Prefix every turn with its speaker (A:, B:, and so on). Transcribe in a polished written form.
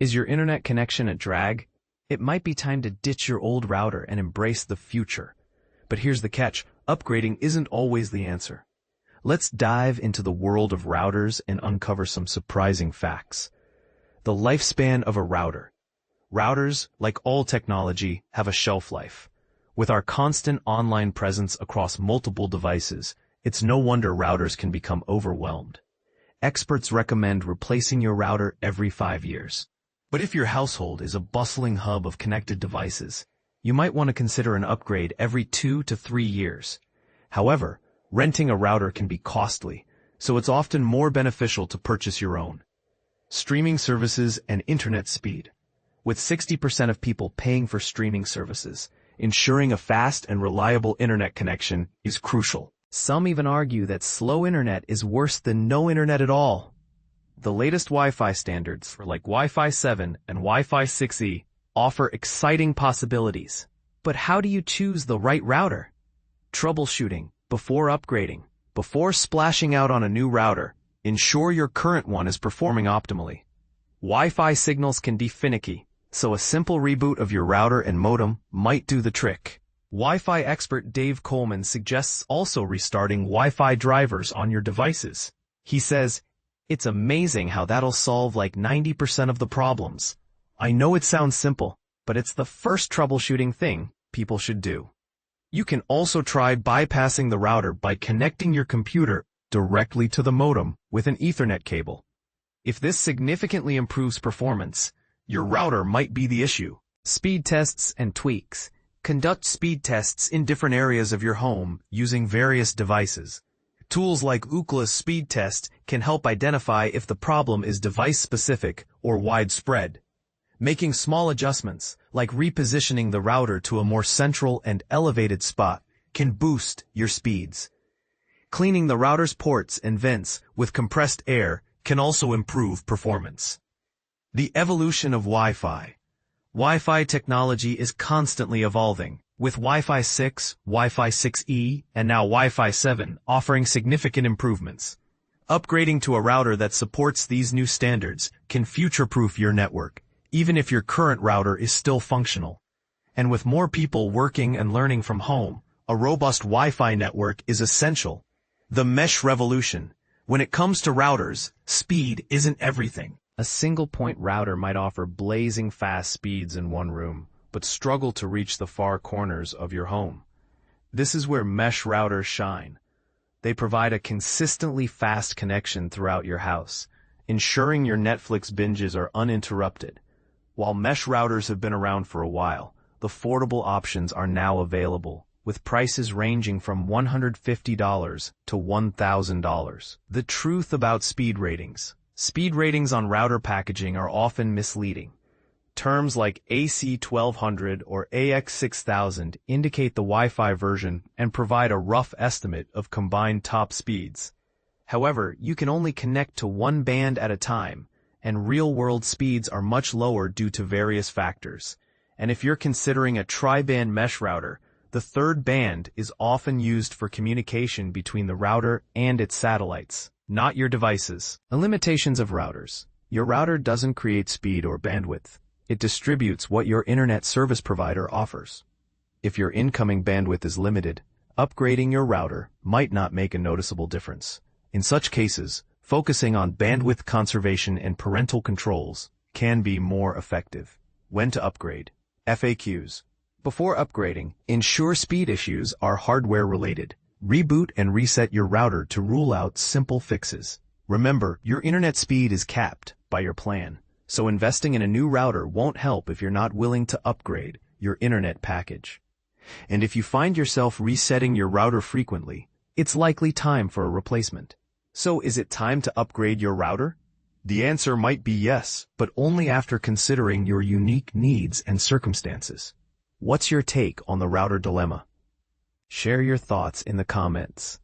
A: Is your internet connection a drag? It might be time to ditch your old router and embrace the future. But here's the catch, upgrading isn't always the answer. Let's dive into the world of routers and uncover some surprising facts. The lifespan of a router. Routers, like all technology, have a shelf life. With our constant online presence across multiple devices, it's no wonder routers can become overwhelmed. Experts recommend replacing your router every 5 years. But if your household is a bustling hub of connected devices, you might want to consider an upgrade every 2 to 3 years. However, renting a router can be costly, so it's often more beneficial to purchase your own. Streaming services and internet speed. With 60% of people paying for streaming services, ensuring a fast and reliable internet connection is crucial. Some even argue that slow internet is worse than no internet at all. The latest Wi-Fi standards, like Wi-Fi 7 and Wi-Fi 6E, offer exciting possibilities. But how do you choose the right router? Troubleshooting. Before upgrading. Before splashing out on a new router, ensure your current one is performing optimally. Wi-Fi signals can be finicky, so a simple reboot of your router and modem might do the trick. Wi-Fi expert Dave Coleman suggests also restarting Wi-Fi drivers on your devices. He says, "It's amazing how that'll solve like 90% of the problems." I know it sounds simple, but it's the first troubleshooting thing people should do. You can also try bypassing the router by connecting your computer directly to the modem with an Ethernet cable. If this significantly improves performance, your router might be the issue. Speed tests and tweaks. Conduct speed tests in different areas of your home using various devices. Tools like Ookla's speed test can help identify if the problem is device-specific or widespread. Making small adjustments, like repositioning the router to a more central and elevated spot, can boost your speeds. Cleaning the router's ports and vents with compressed air can also improve performance. The evolution of Wi-Fi. Wi-Fi technology is constantly evolving, with Wi-Fi 6, Wi-Fi 6E, and now Wi-Fi 7 offering significant improvements. Upgrading to a router that supports these new standards can future-proof your network, even if your current router is still functional. And with more people working and learning from home, a robust Wi-Fi network is essential. The mesh revolution. When it comes to routers, speed isn't everything. A single-point router might offer blazing fast speeds in one room, but struggle to reach the far corners of your home. This is where mesh routers shine. They provide a consistently fast connection throughout your house, ensuring your Netflix binges are uninterrupted. While mesh routers have been around for a while, the affordable options are now available, with prices ranging from $150 to $1,000. The truth about speed ratings. Speed ratings on router packaging are often misleading. Terms like AC1200 or AX6000 indicate the Wi-Fi version and provide a rough estimate of combined top speeds. However, you can only connect to one band at a time, and real-world speeds are much lower due to various factors. And if you're considering a tri-band mesh router, the third band is often used for communication between the router and its satellites, not your devices. The limitations of routers. Your router doesn't create speed or bandwidth. It distributes what your internet service provider offers. If your incoming bandwidth is limited, upgrading your router might not make a noticeable difference. In such cases, focusing on bandwidth conservation and parental controls can be more effective. When to upgrade. FAQs. Before upgrading, ensure speed issues are hardware-related. Reboot and reset your router to rule out simple fixes. Remember, your internet speed is capped by your plan, so investing in a new router won't help if you're not willing to upgrade your internet package. And if you find yourself resetting your router frequently, it's likely time for a replacement. So is it time to upgrade your router? The answer might be yes, but only after considering your unique needs and circumstances. What's your take on the router dilemma? Share your thoughts in the comments.